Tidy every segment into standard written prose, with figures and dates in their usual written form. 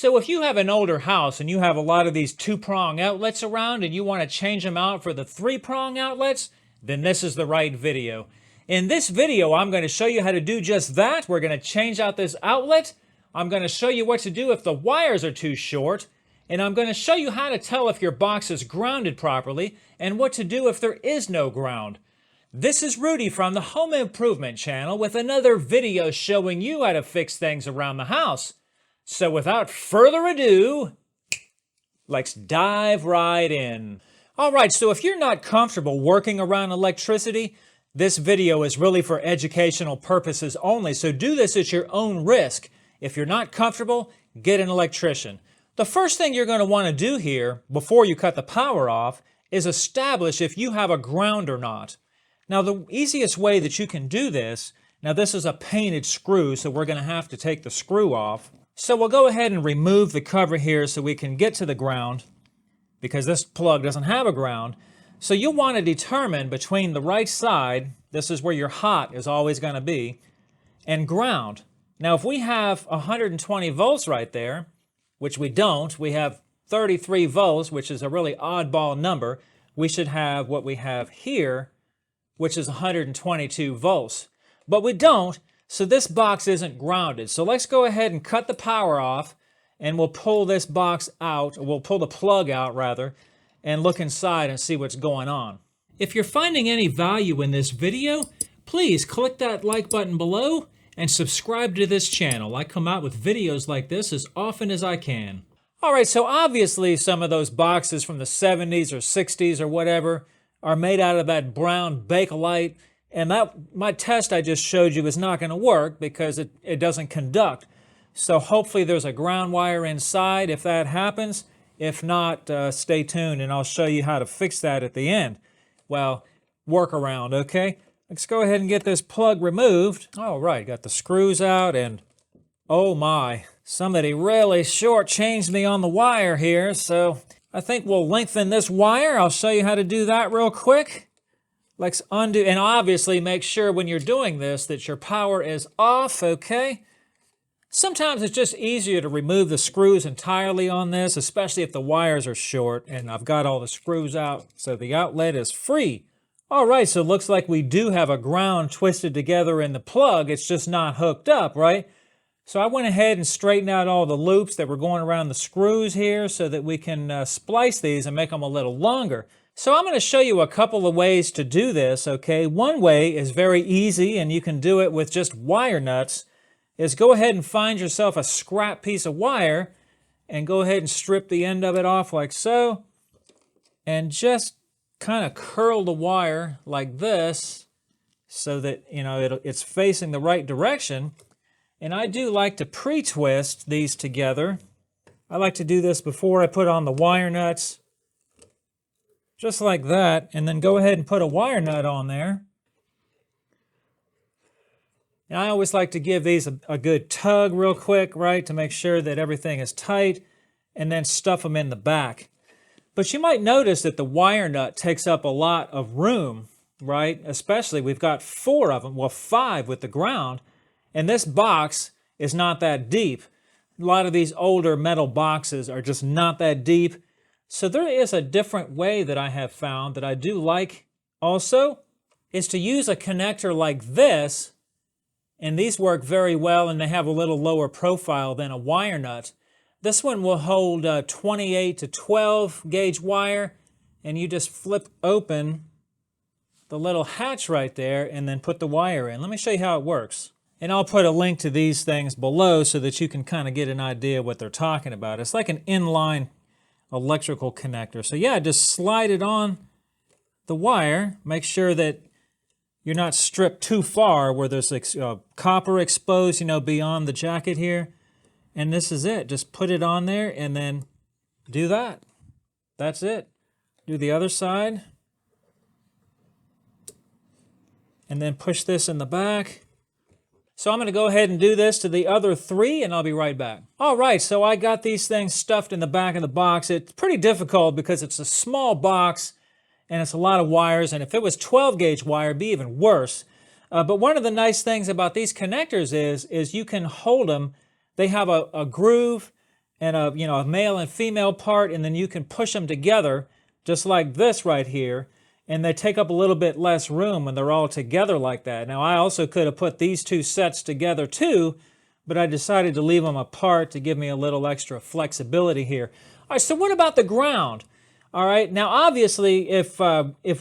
So if you have an older house and you have a lot of these 2-prong outlets around and you want to change them out for the 3-prong outlets, then this is the right video. In this video, I'm going to show you how to do just that. We're going to change out this outlet. I'm going to show you what to do if the wires are too short. And I'm going to show you how to tell if your box is grounded properly and what to do if there is no ground. This is Rudy from the Home Improvement channel with another video showing you how to fix things around the house. So without further ado, let's dive right in. All right, so if you're not comfortable working around electricity, this video is really for educational purposes only, so do this at your own risk. If you're not comfortable, get an electrician. The first thing you're going to want to do here, before you cut the power off, is establish if you have a ground or not. Now, the easiest way that you can do this, now this is a painted screw, so we're going to have to take the screw off. So we'll go ahead and remove the cover here so we can get to the ground, because this plug doesn't have a ground. So you'll want to determine between the right side, this is where your hot is always going to be, and ground. Now if we have 120 volts right there, which we don't, we have 33 volts, which is a really oddball number. We should have what we have here, which is 122 volts. But we don't, so this box isn't grounded. So let's go ahead and cut the power off, and we'll pull this box out, or we'll pull the plug out rather, and look inside and see what's going on. If you're finding any value in this video, please click that like button below and subscribe to this channel. I come out with videos like this as often as I can. All right, so obviously some of those boxes from the 70s or 60s or whatever are made out of that brown Bakelite, and that my test I just showed you is not going to work because it doesn't conduct. So hopefully there's a ground wire inside if that happens. If not, stay tuned and I'll show you how to fix that at the end. Well, workaround, okay? Let's go ahead and get this plug removed. All right, got the screws out, and oh my, somebody really shortchanged me on the wire here, so I think we'll lengthen this wire. I'll show you how to do that real quick. Let's undo, and obviously make sure when you're doing this that your power is off, okay? Sometimes it's just easier to remove the screws entirely on this, especially if the wires are short, and I've got all the screws out, so the outlet is free. All right, so it looks like we do have a ground twisted together in the plug. It's just not hooked up, right? So I went ahead and straightened out all the loops that were going around the screws here so that we can splice these and make them a little longer. So I'm going to show you a couple of ways to do this, okay? One way is very easy, and you can do it with just wire nuts, is go ahead and find yourself a scrap piece of wire and go ahead and strip the end of it off like so, and just kind of curl the wire like this so that, you know, it's facing the right direction. And I do like to pre-twist these together. I like to do this before I put on the wire nuts, just like that, and then go ahead and put a wire nut on there. And I always like to give these a good tug real quick, right, to make sure that everything is tight, and then stuff them in the back. But you might notice that the wire nut takes up a lot of room, right? Especially, we've got 4 of them, well 5 with the ground, and this box is not that deep. A lot of these older metal boxes are just not that deep. So there is a different way that I have found that I do like also, is to use a connector like this. And these work very well, and they have a little lower profile than a wire nut. This one will hold 28 to 12 gauge wire, and you just flip open the little hatch right there and then put the wire in. Let me show you how it works. And I'll put a link to these things below so that you can kind of get an idea what they're talking about. It's like an inline electrical connector. So yeah, just slide it on the wire. Make sure that you're not stripped too far where there's copper exposed, you know, beyond the jacket here. And this is it. Just put it on there and then do that. That's it. Do the other side. And then push this in the back. So I'm going to go ahead and do this to the other 3, and I'll be right back. All right, so I got these things stuffed in the back of the box. It's pretty difficult because it's a small box and it's a lot of wires, and if it was 12 gauge wire, it'd be even worse. But one of the nice things about these connectors is you can hold them. They have a groove, and a male and female part, and then you can push them together just like this right here, and they take up a little bit less room when they're all together like that. Now I also could have put these two sets together too, but I decided to leave them apart to give me a little extra flexibility here. All right, so what about the ground? All right, now obviously if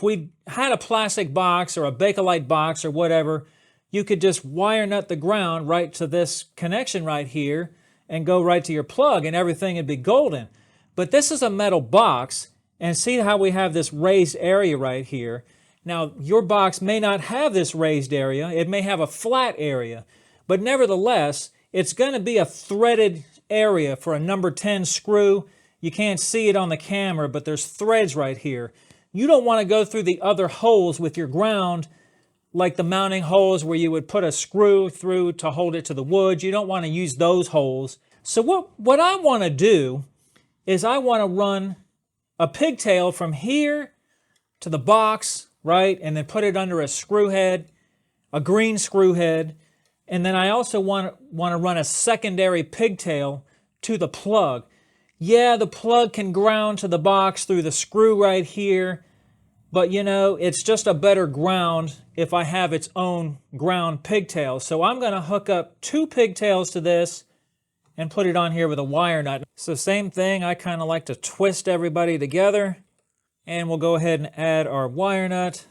we had a plastic box or a Bakelite box or whatever, you could just wire nut the ground right to this connection right here and go right to your plug and everything would be golden. But this is a metal box, and see how we have this raised area right here. Now your box may not have this raised area, it may have a flat area, but nevertheless it's going to be a threaded area for a number 10 screw. You can't see it on the camera, but there's threads right here. You don't want to go through the other holes with your ground, like the mounting holes where you would put a screw through to hold it to the wood. You don't want to use those holes. So what I want to do is I want to run a pigtail from here to the box, right? And then put it under a screw head, a green screw head. And then I also want to run a secondary pigtail to the plug. Yeah, the plug can ground to the box through the screw right here, but it's just a better ground if I have its own ground pigtail. So I'm going to hook up 2 pigtails to this and put it on here with a wire nut. So same thing, I kind of like to twist everybody together, and we'll go ahead and add our wire nut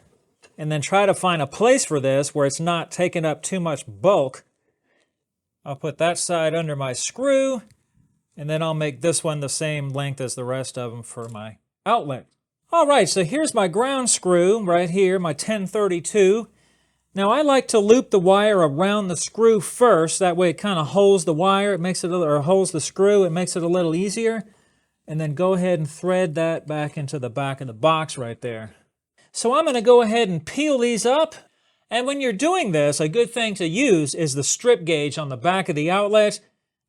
and then try to find a place for this where it's not taking up too much bulk. I'll put that side under my screw, and then I'll make this one the same length as the rest of them for my outlet. All right, so here's my ground screw right here, my 1032. Now I like to loop the wire around the screw first. That way it kind of holds the wire, it makes it or holds the screw, it makes it a little easier. And then go ahead and thread that back into the back of the box right there. So I'm going to go ahead and peel these up. And when you're doing this, a good thing to use is the strip gauge on the back of the outlet.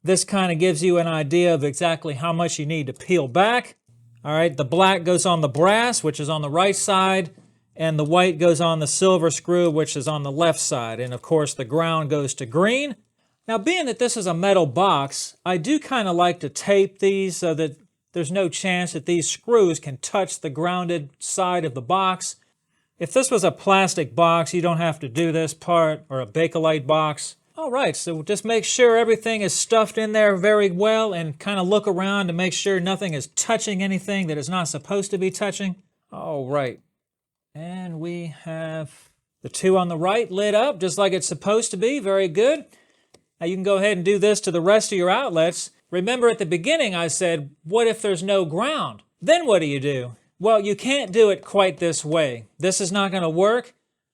This kind of gives you an idea of exactly how much you need to peel back. All right, the black goes on the brass, which is on the right side, and the white goes on the silver screw, which is on the left side. And of course, the ground goes to green. Now, being that this is a metal box, I do kind of like to tape these so that there's no chance that these screws can touch the grounded side of the box. If this was a plastic box, you don't have to do this part, or a Bakelite box. All right, so just make sure everything is stuffed in there very well and kind of look around to make sure nothing is touching anything that is not supposed to be touching. All right, and we have the 2 on the right lit up just like it's supposed to be. Very good. Now you can go ahead and do this to the rest of your outlets. Remember at the beginning I said, what if there's no ground? Then what do? Well, you can't do it quite this way. This is not going to work,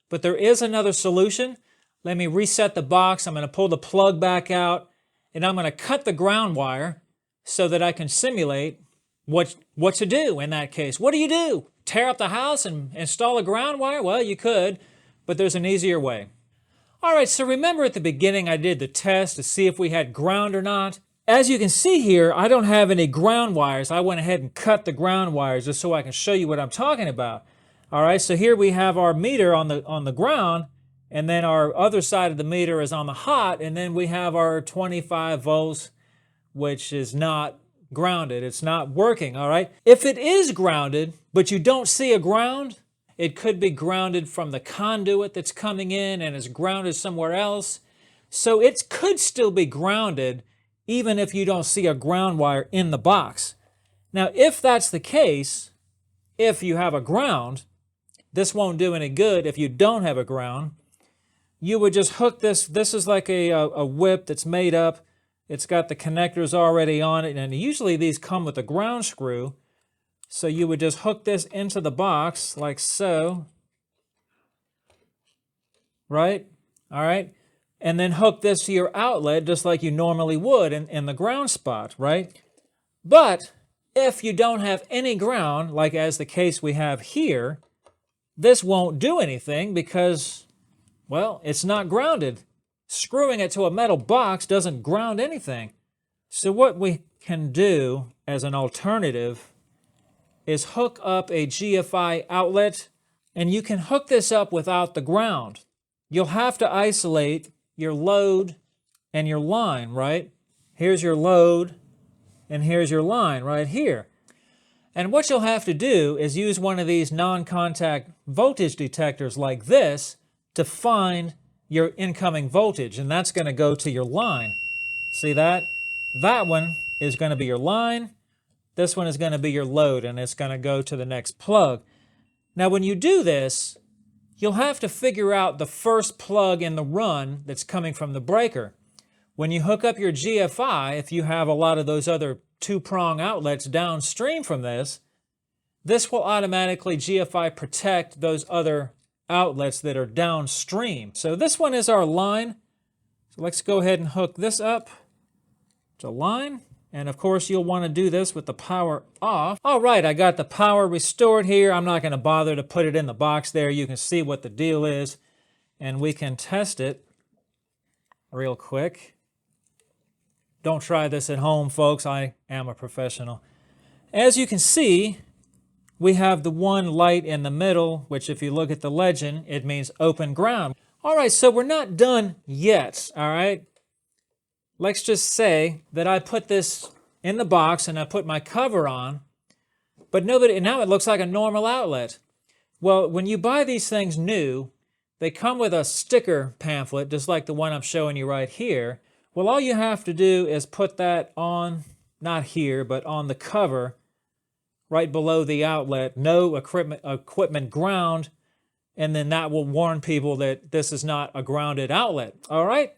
but there is another solution. Let me reset the box. I'm going to pull the plug back out, and I'm going to cut the ground wire so that I can simulate what to do in that case. What do? Tear up the house and install a ground wire? Well, you could, but there's an easier way. All right, so remember at the beginning I did the test to see if we had ground or not. As you can see here, I don't have any ground wires. I went ahead and cut the ground wires just so I can show you what I'm talking about. All right, so here we have our meter on the ground, and then our other side of the meter is on the hot, and then we have our 25 volts, which is not grounded. It's not working, all right? If it is grounded, but you don't see a ground, it could be grounded from the conduit that's coming in and is grounded somewhere else. So it could still be grounded even if you don't see a ground wire in the box. Now, if that's the case, if you have a ground, this won't do any good if you don't have a ground. You would just hook this. This is like a whip that's made up. It's got the connectors already on it, and usually these come with a ground screw. So you would just hook this into the box like so, right? All right. And then hook this to your outlet just like you normally would in the ground spot, right? But if you don't have any ground, like as the case we have here, this won't do anything because, well, it's not grounded. Screwing it to a metal box doesn't ground anything. So what we can do as an alternative is hook up a GFCI outlet, and you can hook this up without the ground. You'll have to isolate your load and your line, right? Here's your load, and here's your line right here. And what you'll have to do is use one of these non-contact voltage detectors like this to find your incoming voltage, and that's going to go to your line. See that? That one is going to be your line. This one is going to be your load, and it's going to go to the next plug. Now, when you do this, you'll have to figure out the first plug in the run that's coming from the breaker. When you hook up your GFI, if you have a lot of those other two-prong outlets downstream from this, this will automatically GFI protect those other outlets that are downstream. So this one is our line. So let's go ahead and hook this up to line. And of course, you'll want to do this with the power off. All right, I got the power restored here. I'm not going to bother to put it in the box there. You can see what the deal is, and we can test it real quick. Don't try this at home, folks. I am a professional. As you can see, we have the one light in the middle, which if you look at the legend, it means open ground. All right, so we're not done yet, all right? Let's just say that I put this in the box and I put my cover on, but now it looks like a normal outlet. Well, when you buy these things new, they come with a sticker pamphlet, just like the one I'm showing you right here. Well, all you have to do is put that on, not here, but on the cover, right below the outlet, no equipment ground, and then that will warn people that this is not a grounded outlet. All right?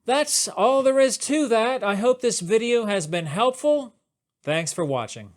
That's all there is to that. I hope this video has been helpful. Thanks for watching.